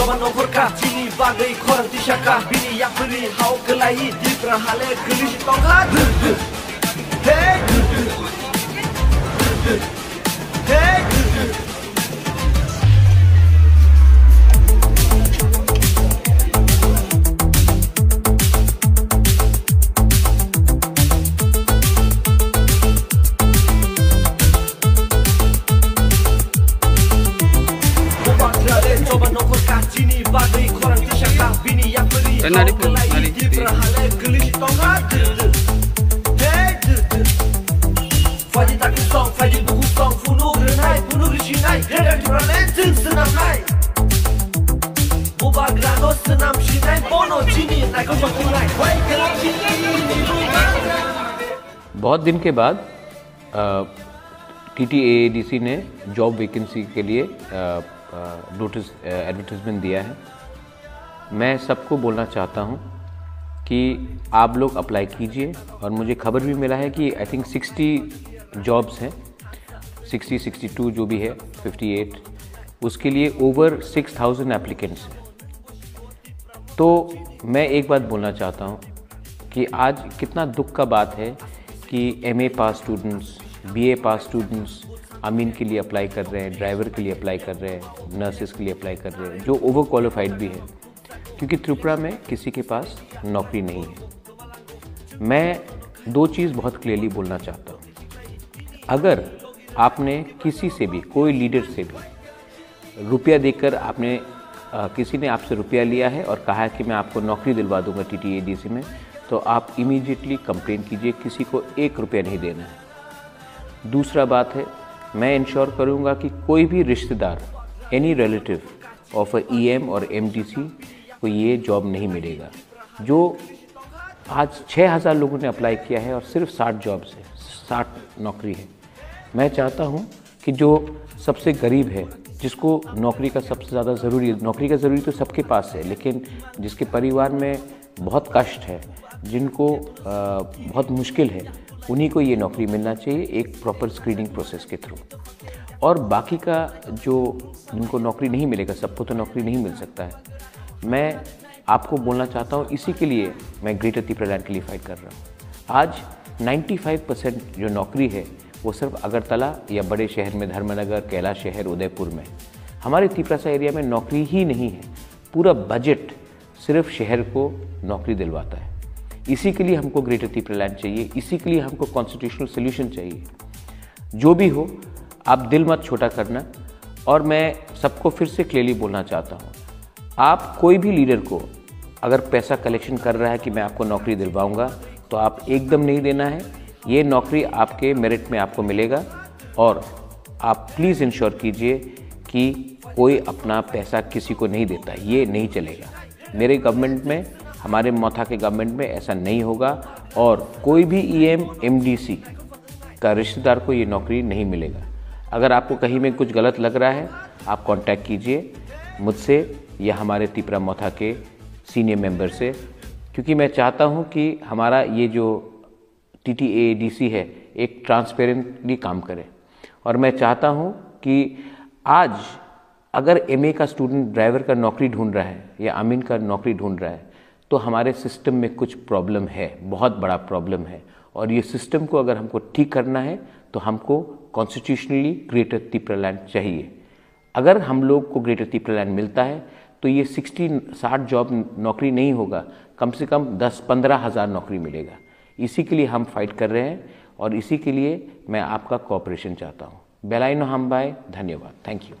coba nomorka Sini bagai korang tisaka Bini yang beri hau kelahi Di perahale gelis tongkat Hey Hey बहुत दिन के बाद TTAADC ने job vacancy के लिए नोटिस एडवर्टाइजमेंट दिया है। मैं सबको बोलना चाहता हूं कि आप लोग अप्लाई कीजिए और मुझे खबर भी मिला है कि आई थिंक 60 जॉब्स हैं, 62 जो भी है 58, उसके लिए ओवर 6000 एप्लीकेंट्स हैं। तो मैं एक बात बोलना चाहता हूं कि आज कितना दुख का बात है कि MA पास स्टूडेंट्स, BA पास स्टूडेंट्स अमीन के लिए अप्लाई कर रहे हैं, ड्राइवर के लिए अप्लाई कर रहे हैं, नर्सेस के लिए अप्लाई कर रहे हैं, जो ओवर क्वालिफाइड भी है, क्योंकि त्रिपुरा में किसी के पास नौकरी नहीं है। मैं दो चीज़ बहुत क्लियरली बोलना चाहता हूँ। अगर आपने किसी से भी, कोई लीडर से भी रुपया देकर आपने किसी ने आपसे रुपया लिया है और कहा है कि मैं आपको नौकरी दिलवा दूंगा TTAADC में, तो आप इमीडिएटली कंप्लेंट कीजिए, किसी को 1 रुपया नहीं देना है। दूसरा बात है, मैं इंश्योर करूंगा कि कोई भी रिश्तेदार, एनी रिलेटिव ऑफ EM और MDC को ये जॉब नहीं मिलेगा। जो आज 6000 लोगों ने अप्लाई किया है और सिर्फ 60 जॉब्स है, 60 नौकरी है। मैं चाहता हूँ कि जो सबसे गरीब है, जिसको नौकरी का सबसे ज़्यादा ज़रूरी है, नौकरी का ज़रूरी तो सबके पास है, लेकिन जिसके परिवार में बहुत कष्ट है, जिनको बहुत मुश्किल है, उन्हीं को ये नौकरी मिलना चाहिए एक प्रॉपर स्क्रीनिंग प्रोसेस के थ्रू। और बाकी का जो जिनको नौकरी नहीं मिलेगा, सबको तो नौकरी नहीं मिल सकता है। मैं आपको बोलना चाहता हूँ, इसी के लिए मैं ग्रेटर त्रिपुरालैंड के लिए फाइट कर रहा हूँ। आज 95% जो नौकरी है वो सिर्फ अगरतला या बड़े शहर में, धर्मनगर, कैलाश शहर, उदयपुर में। हमारे त्रिपुरा एरिया में नौकरी ही नहीं है। पूरा बजट सिर्फ शहर को नौकरी दिलवाता है। इसी के लिए हमको ग्रेटर त्रिपुरालैंड चाहिए, इसी के लिए हमको कॉन्स्टिट्यूशनल सोल्यूशन चाहिए। जो भी हो, आप दिल मत छोटा करना। और मैं सबको फिर से क्लियरली बोलना चाहता हूँ, आप कोई भी लीडर को अगर पैसा कलेक्शन कर रहा है कि मैं आपको नौकरी दिलवाऊंगा, तो आप एकदम नहीं देना है। ये नौकरी आपके मेरिट में आपको मिलेगा। और आप प्लीज़ इंश्योर कीजिए कि कोई अपना पैसा किसी को नहीं देता, ये नहीं चलेगा। मेरे गवर्नमेंट में, हमारे मौथा के गवर्नमेंट में ऐसा नहीं होगा। और कोई भी EM MDC का रिश्तेदार को ये नौकरी नहीं मिलेगा। अगर आपको कहीं में कुछ गलत लग रहा है, आप कांटेक्ट कीजिए मुझसे या हमारे त्रिपुरा मौथा के सीनियर मेंबर से, क्योंकि मैं चाहता हूँ कि हमारा ये जो TTAADC है एक ट्रांसपेरेंटली काम करे। और मैं चाहता हूँ कि आज अगर MA का स्टूडेंट ड्राइवर का नौकरी ढूंढ रहा है या अमीन का नौकरी ढूंढ रहा है, तो हमारे सिस्टम में कुछ प्रॉब्लम है, बहुत बड़ा प्रॉब्लम है। और ये सिस्टम को अगर हमको ठीक करना है, तो हमको कॉन्स्टिट्यूशनली ग्रेटर त्रिपुरालैंड चाहिए। अगर हम लोग को ग्रेटर त्रिपुरालैंड मिलता है, तो ये 60 जॉब नौकरी नहीं होगा, कम से कम 10-15 हज़ार नौकरी मिलेगा। इसी के लिए हम फाइट कर रहे हैं और इसी के लिए मैं आपका कोऑपरेशन चाहता हूँ। बेलाइनो हमबाय, धन्यवाद, थैंक यू।